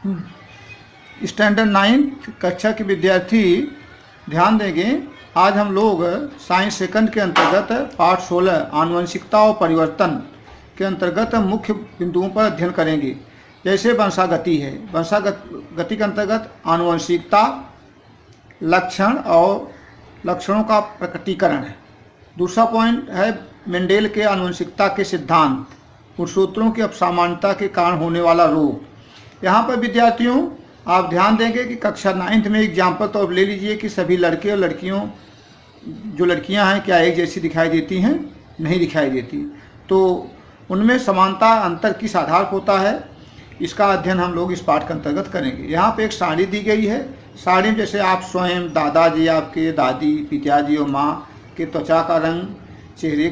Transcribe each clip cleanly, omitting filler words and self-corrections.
Standard 9 कक्षा के विद्यार्थी ध्यान देंगे। आज हम लोग साइंस सेकंड के अंतर्गत पाठ 16 आनुवंशिकता और परिवर्तन के अंतर्गत मुख्य बिंदुओं पर अध्ययन करेंगे। जैसे वंशागति है, वंशागति के अंतर्गत आनुवंशिकता, लक्षण और लक्षणों का प्रकटीकरण है। दूसरा पॉइंट है मेंडेल के आनुवंशिकता के सिद्धांत, गुणसूत्रों की असामान्यता के कारण होने वाला रोग। यहाँ पर विद्यार्थियों आप ध्यान देंगे कि कक्षा 9th में एग्जाम्पल तो अब ले लीजिए कि सभी लड़के और लड़कियों, जो लड़कियां हैं क्या एक जैसी दिखाई देती हैं? नहीं दिखाई देती। तो उनमें समानता अंतर किस आधार पर होता है, इसका अध्ययन हम लोग इस पाठ के अंतर्गत करेंगे। यहाँ पे एक साड़ी दी गई है। साड़ी में जैसे आप स्वयं, दादाजी आपके, दादी, पिताजी और माँ के त्वचा का रंग, चेहरे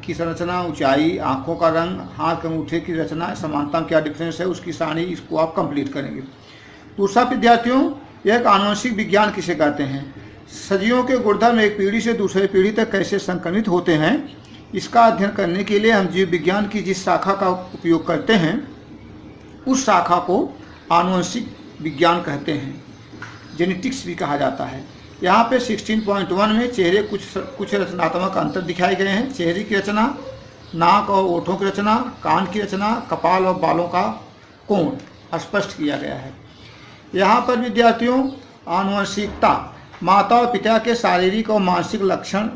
की संरचना, ऊंचाई, आँखों का रंग, हाथ के अंगूठे की रचना, समानता में क्या डिफरेंस है, उसकी साड़ी, इसको आप कंप्लीट करेंगे। दूसरा विद्यार्थियों, यह एक आनुवंशिक विज्ञान किसे कहते हैं? सजीवों के गुणधर्म एक पीढ़ी से दूसरे पीढ़ी तक कैसे संक्रमित होते हैं, इसका अध्ययन करने के लिए हम जीव विज्ञान की जिस शाखा का उपयोग करते हैं उस शाखा को आनुवंशिक विज्ञान कहते हैं, जेनेटिक्स भी कहा जाता है। यहाँ पे 16.1 में चेहरे कुछ रचनात्मक अंतर दिखाए गए हैं। चेहरे की रचना, नाक और ओठों की रचना, कान की रचना, कपाल और बालों का कोण स्पष्ट किया गया है। यहाँ पर विद्यार्थियों आनुवंशिकता, माता और पिता के शारीरिक और मानसिक लक्षण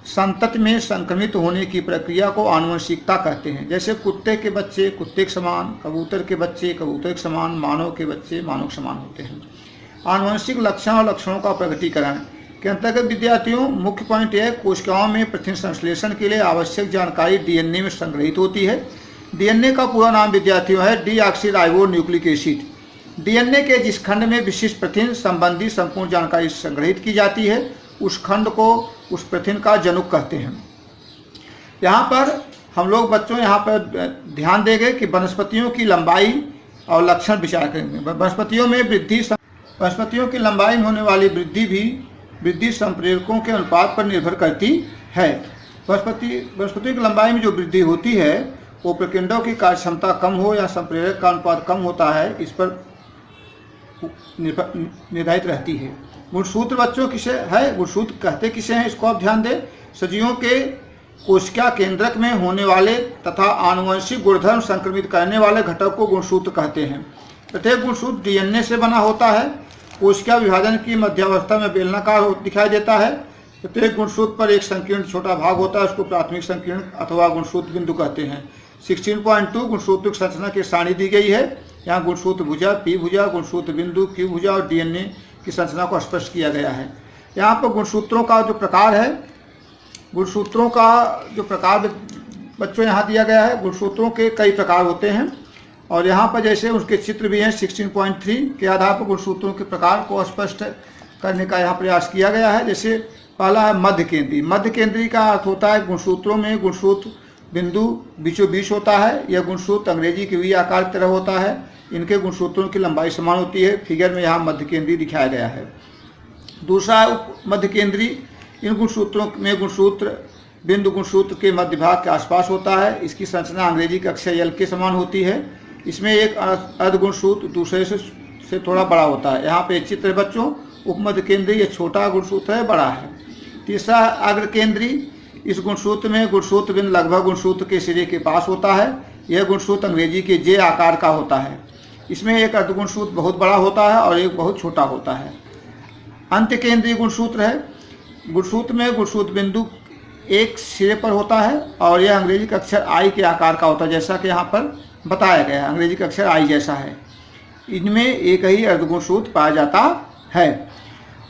संतति में संक्रमित होने की प्रक्रिया को आनुवंशिकता कहते हैं। जैसे कुत्ते के बच्चे कुत्ते के समान, कबूतर के बच्चे कबूतर के समान, मानव के बच्चे मानव के समान होते हैं। आनुवंशिक लक्षण और लक्षणों का प्रकटीकरण के अंतर्गत विद्यार्थियों मुख्य पॉइंट यह, कोशिकाओं में प्रथिन संश्लेषण के लिए आवश्यक जानकारी डीएनए में संग्रहित होती है। डीएनए का पूरा नाम विद्यार्थियों है डीऑक्सीराइबो न्यूक्लिक एसिड। डीएनए के जिस खंड में विशिष्ट प्रथिन संबंधी संपूर्ण जानकारी संग्रहित की जाती है उस खंड को, उस प्रथिन का जनुक कहते हैं। यहाँ पर हम लोग बच्चों यहाँ पर ध्यान देंगे कि वनस्पतियों की लंबाई और लक्षण विचार करेंगे। वनस्पतियों की लंबाई में होने वाली वृद्धि भी वृद्धि संप्रेरकों के अनुपात पर निर्भर करती है। वनस्पतियों की लंबाई में जो वृद्धि होती है वो प्रकेंडों की कार्यक्षमता कम हो या संप्रेरक का अनुपात कम होता है, इस पर निर्धारित रहती है। गुणसूत्र बच्चों किसे है, गुणसूत्र कहते किसे हैं, इसको आप ध्यान दें। सजीवों के कोशिका केंद्रक में होने वाले तथा आनुवंशिक गुणधर्म संक्रमित करने वाले घटक को गुणसूत्र कहते हैं। प्रत्येक गुणसूत्र डीएनए से बना होता है। कोशिका विभाजन की मध्यावस्था में बेलनाकार दिखाई देता है। प्रत्येक गुणसूत्र पर एक संकीर्ण छोटा भाग होता है, उसको प्राथमिक संकीर्ण अथवा गुणसूत्र बिंदु कहते हैं। 16.2 गुणसूत्र की संरचना की सारणी दी गई है। यहाँ गुणसूत्र भुजा, पी भुजा, गुणसूत्र बिंदु, क्यू भुजा और डीएनए की संरचना को स्पष्ट किया गया है। यहाँ पर गुणसूत्रों का जो प्रकार है, गुणसूत्रों का जो प्रकार बच्चों यहाँ दिया गया है, गुणसूत्रों के कई प्रकार होते हैं और यहाँ पर जैसे उसके चित्र भी हैं। 16.3 के आधार पर गुणसूत्रों के प्रकार को स्पष्ट करने का यहाँ प्रयास किया गया है। जैसे पहला है मध्य केंद्रीय। मध्य केंद्रीय का अर्थ होता है गुणसूत्रों में गुणसूत्र बिंदु बीचों बीच होता है। यह गुणसूत्र अंग्रेजी के वी आकार की तरह होता है। इनके गुणसूत्रों की लंबाई समान होती है। फिगर में यहाँ मध्य केंद्रीय दिखाया गया है। दूसरा है उप मध्य केंद्रीय। इन गुणसूत्रों में गुणसूत्र बिंदु गुणसूत्र के मध्य भाग के आसपास होता है। इसकी संरचना अंग्रेजी के अक्षर यल के समान होती है। इसमें एक अर्धगुणसूत्र दूसरे से थोड़ा बड़ा होता है। यहाँ पे चित्र बच्चों, उपमध्य केंद्रीय छोटा गुणसूत्र है, बड़ा है। तीसरा अग्र केंद्रीय। इस गुणसूत्र में गुणसूत्र बिंदु लगभग गुणसूत्र के सिरे के पास होता है। यह गुणसूत्र अंग्रेजी के जे आकार का होता है। इसमें एक अर्धगुणसूत्र बहुत बड़ा होता है और एक बहुत छोटा होता है। अंत्य केंद्रीय गुणसूत्र है। गुणसूत्र में गुणसूत्र बिंदु एक सिरे पर होता है और यह अंग्रेजी का अक्षर आई के आकार का होता है, जैसा कि यहाँ पर बताया गया है। अंग्रेजी का अक्षर आई जैसा है। इनमें एक ही अर्धगुणसूत्र पाया जाता है।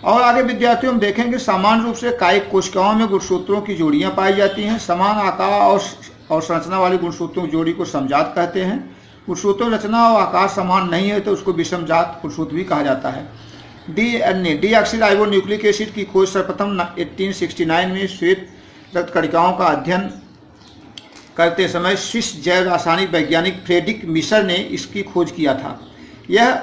और आगे विद्यार्थियों हम देखेंगे सामान्य रूप से कायिक कोशिकाओं में गुणसूत्रों की जोड़ियां पाई जाती हैं। समान आकार और संरचना वाली गुणसूत्रों की जोड़ी को समजात कहते हैं। गुणसूत्रों की रचना और आकार समान नहीं है तो उसको विषमजात गुणसूत्र भी कहा जाता है। डीएनए डीऑक्सीराइबो न्यूक्लिक एसिड की खोज सर्वप्रथम 1869 में श्वेत रक्त कणिकाओं का अध्ययन करते समय स्विस जैव रासायनिक वैज्ञानिक फ्रेडरिक मिशर ने इसकी खोज किया था। यह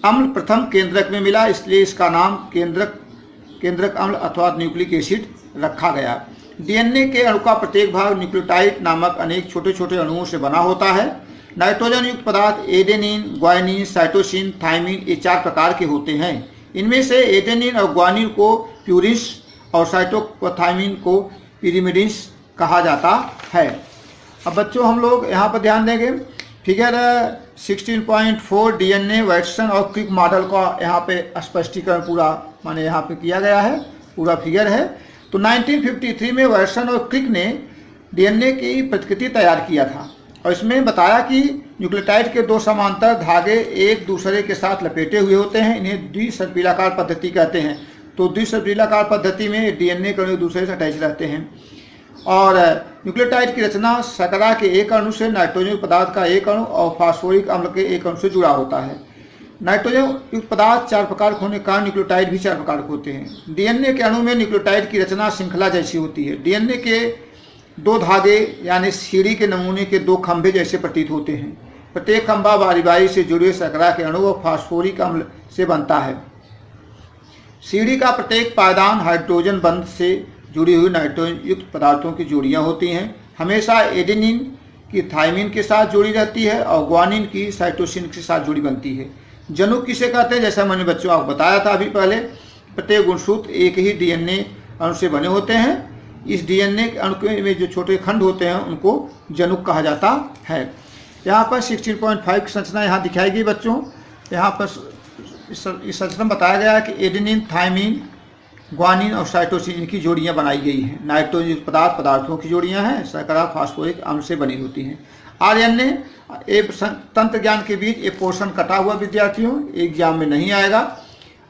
अम्ल प्रथम केंद्रक में मिला, इसलिए इसका नाम केंद्रक अम्ल अथवा न्यूक्लिक एसिड रखा गया। डीएनए के अणु का प्रत्येक भाग न्यूक्लियोटाइड नामक अनेक छोटे छोटे अणुओं से बना होता है। नाइट्रोजन युक्त पदार्थ एडेनिन, ग्वानिन, साइटोसिन, थाइमिन ये 4 प्रकार के होते हैं। इनमें से एडेनिन और ग्वानिन को प्यूरिस और साइटोथाइमिन को पिरिमिडिन्स कहा जाता है। अब बच्चों हम लोग यहाँ पर ध्यान देंगे, फिगर 16.4 डीएनए वैटसन और क्रिक मॉडल का यहाँ पे स्पष्टीकरण पूरा माने यहाँ पे किया गया है, पूरा फिगर है। तो 1953 में वैटसन और क्रिक ने डीएनए की प्रतिकृति तैयार किया था और इसमें बताया कि न्यूक्लियोटाइड के 2 समांतर धागे एक दूसरे के साथ लपेटे हुए होते हैं, इन्हें द्विसर्पिलाकार पद्धति कहते हैं। तो द्विसर्पिलाकार पद्धति में डीएनए के अणु एक दूसरे से अटैच रहते हैं और न्यूक्लियोटाइड की रचना शर्करा के एक अणु से, नाइट्रोजन पदार्थ का एक अणु और फास्फोरिक अम्ल के एक अणु से जुड़ा होता है। नाइट्रोजन युक्त पदार्थ 4 प्रकार के होने के कारण न्यूक्लियोटाइड भी 4 प्रकार के होते हैं। डीएनए के अणु में न्यूक्लियोटाइड की रचना श्रृंखला जैसी होती है। डीएनए के 2 धागे यानी सीढ़ी के नमूने के 2 खंभे जैसे प्रतीत होते हैं। प्रत्येक खंभा बारी बारी से जुड़े शर्करा के अणु और फास्फोरिक अम्ल से बनता है। सीढ़ी का प्रत्येक पायदान हाइड्रोजन बंध से जुड़ी हुई नाइट्रोजन युक्त पदार्थों की जोड़ियां होती हैं। हमेशा एडेनिन की थाइमिन के साथ जुड़ी रहती है और ग्वानिन की साइटोसिन के साथ जुड़ी बनती है। जनुक किसे कहते हैं, जैसा मैंने बच्चों आपको बताया था अभी पहले, प्रत्येक गुणसूत्र एक ही डीएनए अणु से बने होते हैं। इस डीएनए अणु में जो छोटे खंड होते हैं उनको जनुक कहा जाता है। यहाँ पर 16.5 की संरचना यहाँ दिखाई गई बच्चों। यहाँ पर इस संरचना बताया गया है कि एडेनिन, थाइमिन, ग्वानिन और साइटोसिन इनकी जोड़ियां बनाई गई हैं। नाइट्रोजन पदार्थों की जोड़ियां हैं, शर्करा फास्फोरिक अम्ल से बनी होती हैं। आरएनए तंत्र ज्ञान के बीच एक पोर्शन कटा हुआ विद्यार्थियों, एग्जाम में नहीं आएगा।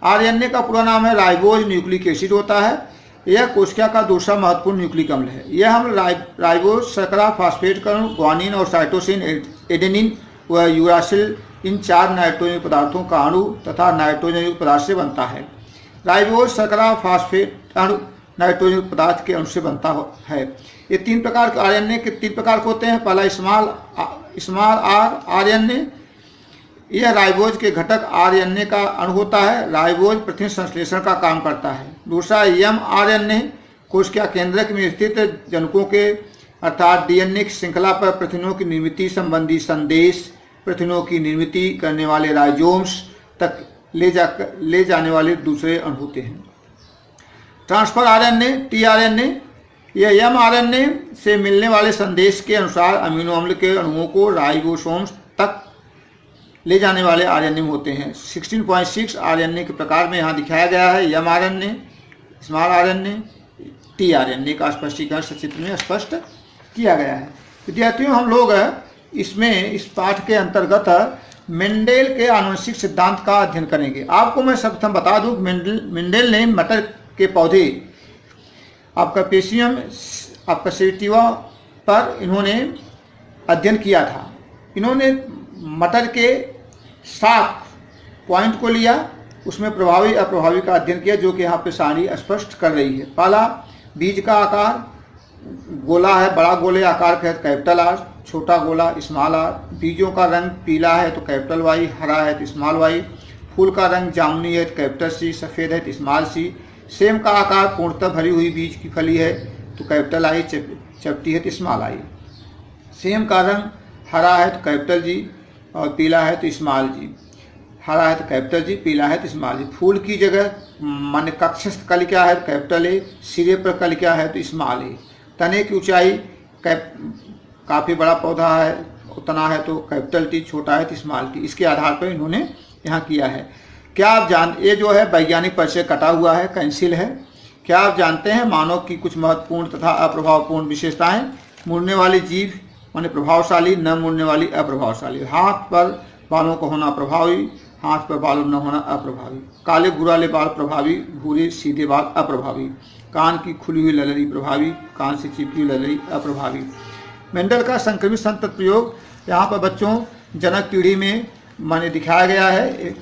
आरएनए का पूरा नाम है राइबोज न्यूक्लिक एसिड होता है। यह कोशिका का दूसरा महत्वपूर्ण न्यूक्लिक अम्ल है। यह हम राइबोज, शर्करा, फास्फेट कण, ग्वानिन और साइटोसिन, एडेनिन व यूरासिल इन 4 नाइट्रोजन पदार्थों का अणु तथा नाइट्रोजन युक्त पदार्थ से बनता है। राइबोज, शर्करा, फास्फेट अणु नाइट्रोजन पदार्थ के अणु से बनता है। ये 3 प्रकार के आरएनए के 3 प्रकार के होते हैं। पहला स्मॉल आर आरएनए, यह राइबोज के घटक आरएनए का अणु होता है। राइबोज प्रतिन संश्लेषण का काम करता है। दूसरा एम आरएनए, कोशिका केंद्रक में स्थित जनकों के अर्थात डीएनए की श्रृंखला पर प्रोटीनों की निर्मित संबंधी संदेश प्रोटीनों की निर्मित करने वाले राइजोम्स तक ले जाने वाले दूसरे अणु होते हैं। ट्रांसफर आरएनए टीआरएनए, यह एम आरएनए से मिलने वाले संदेश के अनुसार अमीनो अम्ल के अणुओं को राइबोसोम्स तक ले जाने वाले आरएनए होते हैं। 16.6 आरएनए के प्रकार में यहाँ दिखाया गया है। M RNA, small RNA, tRNA का स्पष्टीकरण चित्र में स्पष्ट किया गया है। विद्यार्थियों हम लोग इसमें इस पाठ के अंतर्गत मेंडेल के आनुवंशिक सिद्धांत का अध्ययन करेंगे। आपको मैं सर्वप्रथम बता दूं, मेंडेल ने मटर के पौधे आपका पेशियम आपका सेटिवा पर इन्होंने अध्ययन किया था। इन्होंने मटर के 7 पॉइंट को लिया, उसमें प्रभावी अप्रभावी का अध्ययन किया, जो कि यहाँ पे सारणी स्पष्ट कर रही है। पहला, बीज का आकार गोला है, बड़ा गोले आकार का है तो कैपिटल आर, छोटा गोला स्मॉल आर। बीजों का रंग पीला है तो कैपिटल वाई, हरा है तो स्मॉल वाई। फूल का रंग जामुनी है तो कैपिटल सी, सफ़ेद है तो स्मॉल सी। सेम का आकार पूर्णतः भरी हुई बीज की फली है तो कैपिटल आई, चपटी है तो स्मॉल आई। सेम का रंग हरा है तो कैपिटल जी और पीला है तो स्मॉल जी। हरा है तो कैपिटल जी, पीला है तो स्मॉल जी। फूल की जगह मान कक्षस्थ कलिका है तो कैपिटल ए, सिरे पर कलिका है तो स्मॉल ए। तने की ऊंचाई काफ़ी बड़ा पौधा है उतना है तो कैपिटल टी, छोटा है तो स्मॉल टी। इसके आधार पर इन्होंने यहाँ किया है। क्या आप ये जो है वैज्ञानिक परिचय कटा हुआ है, कैंसिल है। क्या आप जानते हैं मानव की कुछ महत्वपूर्ण तथा अप्रभावपूर्ण विशेषताएं? मुड़ने वाली जीभ माने प्रभावशाली, न मुड़ने वाली अप्रभावशाली। हाथ पर बालों को होना प्रभावी, हाथ पर बाल न होना अप्रभावी। काले गुराले बाल प्रभावी, भूरे सीधे बाल अप्रभावी। कान की खुली हुई ललरी प्रभावी, कान से चिपकी हुई ललरी अप्रभावी। मेंडल का संक्रमित संतत प्रयोग यहाँ पर बच्चों जनक पीढ़ी में माने दिखाया गया है।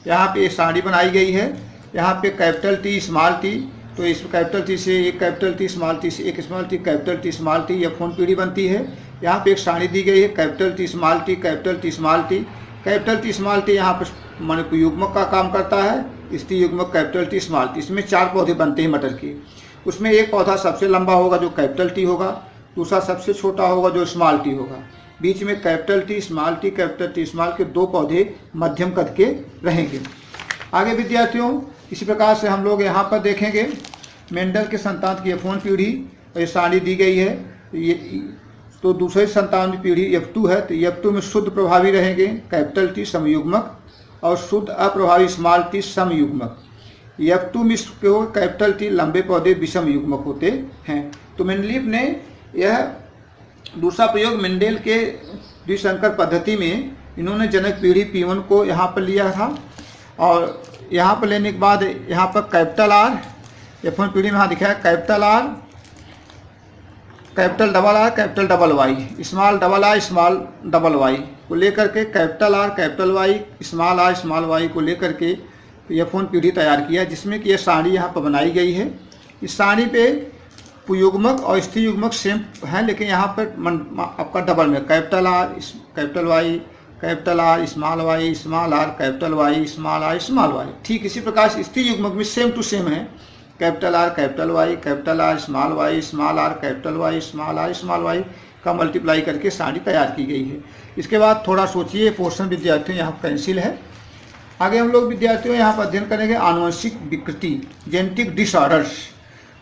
यहाँ पे एक सारणी बनाई गई है। यहाँ पे कैपिटल टी स्मॉल टी, तो इस कैपिटल टी से एक कैपिटल टी, स्मॉल टी से एक small T, capital T small T, यह फोन पीढ़ी बनती है। यहाँ पे एक सारणी दी गई है, capital T small T, capital T small T. Capital T small T यहाँ पर माने युग्मक का काम करता है। स्त्री युग्मक कैपिटल टी स्मॉल टी। इसमें 4 पौधे बनते हैं मटर के। उसमें एक पौधा सबसे लंबा होगा जो कैपिटल टी होगा, दूसरा सबसे छोटा होगा जो स्मॉल टी होगा। बीच में capital T, small T, capital T, small के 2 पौधे मध्यम कद के रहेंगे। आगे विद्यार्थियों इसी प्रकार से हम लोग यहाँ पर देखेंगे मेंडल के संतान की F1 पीढ़ी, और ये सारणी दी गई है। ये तो दूसरी संतान की पीढ़ी F2 है, तो F2 में शुद्ध प्रभावी रहेंगे कैपिटल टी समयुग्मक और शुद्ध अप्रभावी स्मॉल टी समयुग्मक। F2 में कैपिटल टी लंबे पौधे विषम युग्मक होते हैं। तो मेंडलीफ ने यह दूसरा प्रयोग मेंडेल के द्विसंकर पद्धति में इन्होंने जनक पीढ़ी P1 को यहाँ पर लिया था, और यहाँ पर लेने के बाद यहाँ पर कैपिटल आर F1 पीढ़ी में यहाँ दिखा है capital R, capital double R, capital double Y, small double R, small double Y को लेकर के capital R, capital Y, small R, small Y को लेकर के F1 पीढ़ी तैयार किया, जिसमें कि यह सारणी यहाँ पर बनाई गई है। इस सारणी पे पुयुग्मक और स्थिर युग्मक सेम है, लेकिन यहाँ पर आपका डबल में capital R, capital Y, capital R, small Y, small R, capital Y, small R, small Y. ठीक इसी प्रकार से स्थिर युग्मक में सेम टू सेम है, capital R, capital Y, capital R, small Y, small R, capital Y, small R, small Y का multiply करके सारणी तैयार की गई है। इसके बाद थोड़ा सोचिए, पोर्शन विद्यार्थियों यहाँ पेंसिल है। आगे हम लोग विद्यार्थियों यहाँ पर अध्ययन करेंगे आनुवंशिक विकृति, जेनेटिक डिसऑर्डर्स।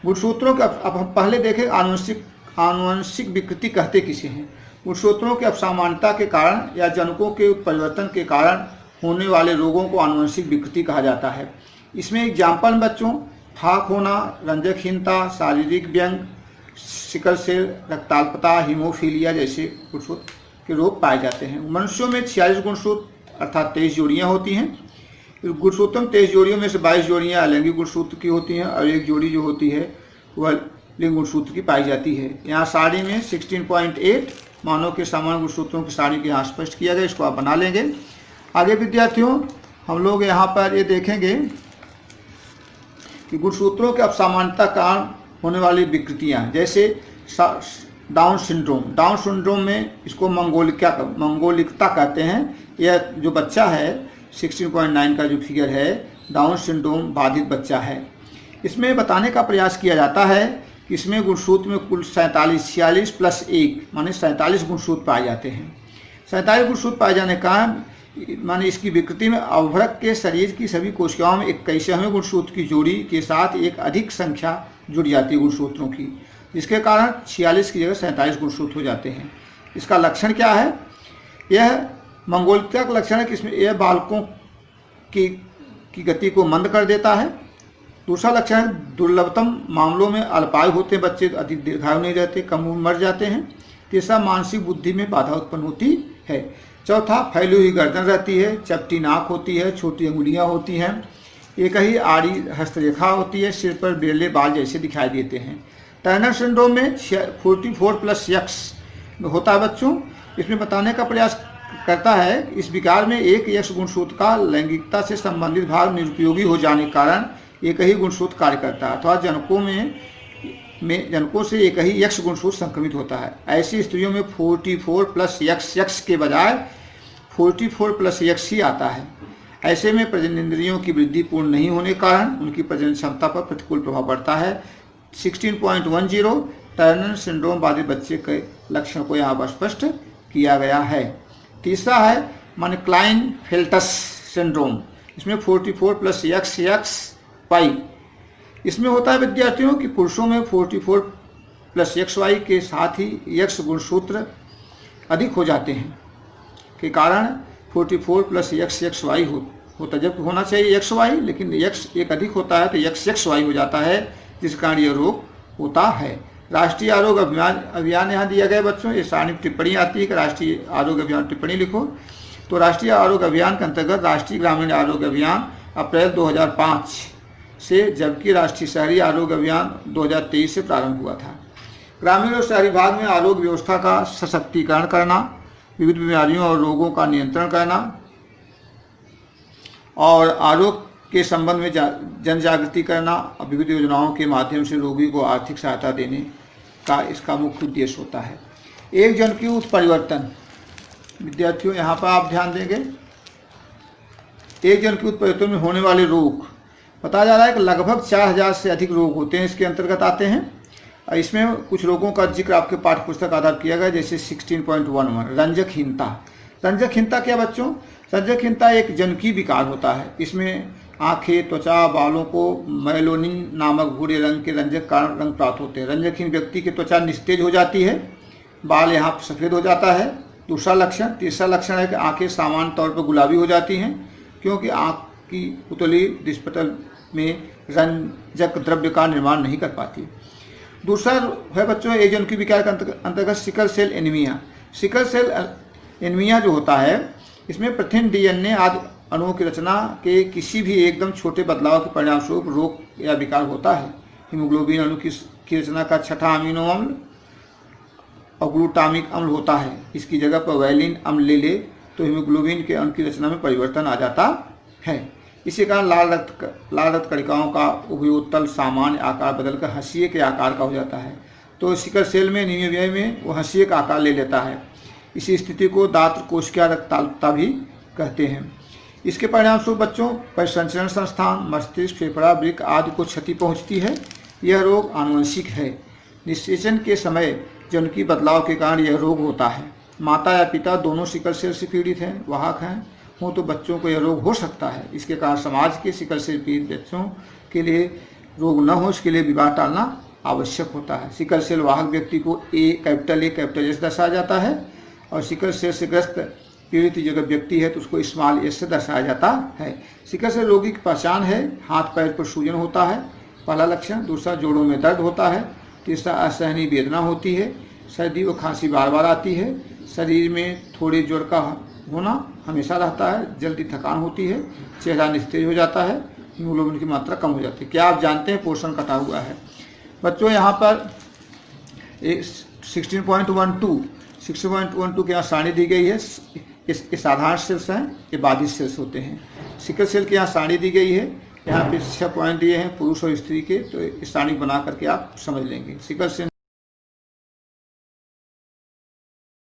गुणसूत्रों के अब हम पहले देखें आनुवंशिक विकृति कहते किसे हैं। गुणसूत्रों के असामान्यता के कारण या जनकों के उत्परिवर्तन के कारण होने वाले रोगों को आनुवंशिक विकृति कहा जाता है। इसमें एग्जाम्पल बच्चों फाक होना, रंजकहीनता, शारीरिक व्यंग, सिकल सेल, रक्ताल्पता, हीमोफीलिया जैसे गुणसूत्र के रोग पाए जाते हैं। मनुष्यों में 46 गुणसूत्र अर्थात 23 जोड़ियाँ होती हैं। गुणसूत्रों में 23 जोड़ियों में से 22 जोड़ियाँ अलैंगिक गुणसूत्र की होती हैं और एक जोड़ी जो होती है वह लिंग गुणसूत्र की पाई जाती है। यहाँ सारणी में 16.8 मानव के सामान्य गुणसूत्रों की सारणी के यहाँ स्पष्ट किया गया, इसको आप बना लेंगे। आगे विद्यार्थियों हम लोग यहाँ पर ये देखेंगे कि गुणसूत्रों के असामान्यता कारण होने वाली विकृतियाँ, जैसे डाउन सिंड्रोम। डाउन सिंड्रोम में इसको मंगोलिकता कहते हैं। यह जो बच्चा है 16.9 का जो फिगर है, डाउन सिंड्रोम बाधित बच्चा है। इसमें बताने का प्रयास किया जाता है कि इसमें गुणसूत्र में कुल 46 प्लस 1 माने 47 गुणसूत्र पाए जाते हैं। 47 गुणसूत्र पाए जाने का माने इसकी विकृति में अवभरक के शरीर की सभी कोशिकाओं में 21वें गुणसूत्र की जोड़ी के साथ एक अधिक संख्या जुड़ जाती है गुणसूत्रों की, जिसके कारण 46 की जगह 47 गुणसूत्र हो जाते हैं। इसका लक्षण क्या है? यह मंगोलिकता का लक्षण है कि इसमें यह बालकों की गति को मंद कर देता है। दूसरा लक्षण है दुर्लभतम मामलों में अल्पायु होते बच्चे अधिक दीर्घायु नहीं रहते, कम उम्र मर जाते हैं। तीसरा मानसिक बुद्धि में बाधा उत्पन्न होती है। चौथा फैली हुई गर्दन रहती है, चपटी नाक होती है, छोटी अंगुलियां होती हैं, एक ही आड़ी हस्तरेखा होती है, सिर पर बिरले बाल जैसे दिखाई देते हैं। टर्नर सिंड्रोम में 44+X होता है बच्चों। इसमें बताने का प्रयास करता है कि इस विकार में एक X गुणसूत्र का लैंगिकता से संबंधित भाग निरुपयोगी हो जाने के कारण एक ही गुणसूत्र कार्य करता है, अथवा जनकों से एक ही X गुणसूत्र संक्रमित होता है। ऐसी स्त्रियों में 44+X के बजाय 44+X ही आता है। ऐसे में प्रजननेंद्रियों की वृद्धि पूर्ण नहीं होने के कारण उनकी प्रजनन क्षमता पर प्रतिकूल प्रभाव पड़ता है। 16.10 टर्नर सिंड्रोम बाधित बच्चे के लक्षण को यहाँ पर स्पष्ट किया गया है। तीसरा है माने फेल्टस सिंड्रोम। इसमें 44+XY इसमें होता है विद्यार्थियों कि पुरुषों में 44+XY के साथ ही X गुणसूत्र अधिक हो जाते हैं के कारण 44+XY होता, जब होना चाहिए XY, लेकिन X एक अधिक होता है तो XXY हो जाता है, जिस कारण यह रोग होता है। राष्ट्रीय आरोग्य अभियान यहाँ दिया गया बच्चों, ये सारणी टिप्पणी आती है कि राष्ट्रीय आरोग्य अभियान टिप्पणी लिखो। तो राष्ट्रीय आरोग्य अभियान के अंतर्गत राष्ट्रीय ग्रामीण आरोग्य अभियान अप्रैल 2005 से, जबकि राष्ट्रीय शहरी आरोग्य अभियान 2023 से प्रारंभ हुआ था। ग्रामीण और शहरी भाग में आरोग्य व्यवस्था का सशक्तिकरण करना, विविध बीमारियों और रोगों का नियंत्रण करना और आरोग्य के संबंध में जन जागृति करना और विविध योजनाओं के माध्यम से रोगी को आर्थिक सहायता देने का इसका मुख्य उद्देश्य होता है। एक जन की उत्परिवर्तन विद्यार्थियों यहाँ पर आप ध्यान देंगे। एक जन की उत्परिवर्तन में होने वाले रोग बताया जा रहा है कि लगभग 4000 से अधिक रोग होते हैं, इसके अंतर्गत आते हैं। इसमें कुछ रोगों का जिक्र आपके पाठ्य पुस्तक आधार किया गया, जैसे 16.11 रंजकहीनता। रंजकहीनता क्या बच्चों? रंजकहीनता एक जनुकीय विकार होता है। इसमें आंखें, त्वचा, बालों को मेलानिन नामक भूरे रंग के रंजक कारण रंग प्राप्त होते हैं। रंजकहीन व्यक्ति की त्वचा निस्तेज हो जाती है, बाल यहाँ सफ़ेद हो जाता है। दूसरा लक्षण। तीसरा लक्षण है कि आंखें सामान्य तौर पर गुलाबी हो जाती हैं, क्योंकि आँख की पुतली डिस्पटल में रंजक द्रव्य का निर्माण नहीं कर पाती। दूसरा है बच्चों एजेंट की विकार के अंतर्गत sickle cell anaemia. Sickle cell anaemia जो होता है, इसमें प्रथिन, डीएनए आदि अणुओं की रचना के किसी भी एकदम छोटे बदलाव के परिणाम स्वरूप रोग या विकार होता है। हीमोग्लोबिन अणु की रचना का छठा अमीनो अम्ल और ग्लूटामिक अम्ल होता है। इसकी जगह पर वैलिन अम्ल ले ले तो हीमोग्लोबिन के अणु की रचना में परिवर्तन आ जाता है। इसी कारण लाल रक्त कणिकाओं का उभयोत्तल सामान्य आकार बदलकर हंसिए के आकार का हो जाता है। तो सिकल सेल में एनीमिया में वो हंसिए का आकार ले लेता है। इसी स्थिति को दात्र कोशिका रक्ताल्पता भी कहते हैं। इसके परिणाम स्वरूप बच्चों परिसंचरण संस्थान, मस्तिष्क, फेफड़ा, वृक्क आदि को क्षति पहुंचती है। यह रोग आनुवंशिक है। निषेचन के समय जनुकीय बदलाव के कारण यह रोग होता है। माता या पिता दोनों सिकल सेल से पीड़ित हैं, वाहक हैं हो तो बच्चों को यह रोग हो सकता है। इसके कारण समाज के सिकल सेल पीड़ित बच्चों के लिए रोग न हो, इसके लिए विवाह टालना आवश्यक होता है। सिकल सेल वाहक व्यक्ति को कैपिटल एस दर्शाया जाता है, और सिकल सेल से ग्रस्त पीड़ित अगर व्यक्ति है तो उसको स्मॉल एस से दर्शाया जाता है। सिकल सेल रोगी की पहचान है हाथ पैर पर सूजन होता है, पहला लक्षण। दूसरा जोड़ों में दर्द होता है। तीसरा असहनीय वेदना होती है। सर्दी व खांसी बार बार आती है। शरीर में थोड़े जोड़ का होना हमेशा रहता है। जल्दी थकान होती है। चेहरा निस्तेज हो जाता है। हीमोग्लोबिन की मात्रा कम हो जाती है। क्या आप जानते हैं पोषण कटा हुआ है? बच्चों यहाँ पर 16.12 के यहाँ सारणी दी गई है। ये साधारण सेल्स हैं, ये बाधित सेल्स होते हैं। सिकल सेल के यहाँ सारणी दी गई है। यहाँ पे 6 पॉइंट दिए हैं पुरुष और स्त्री के, तो इस सारणी बना करके आप समझ लेंगे। Sickle cell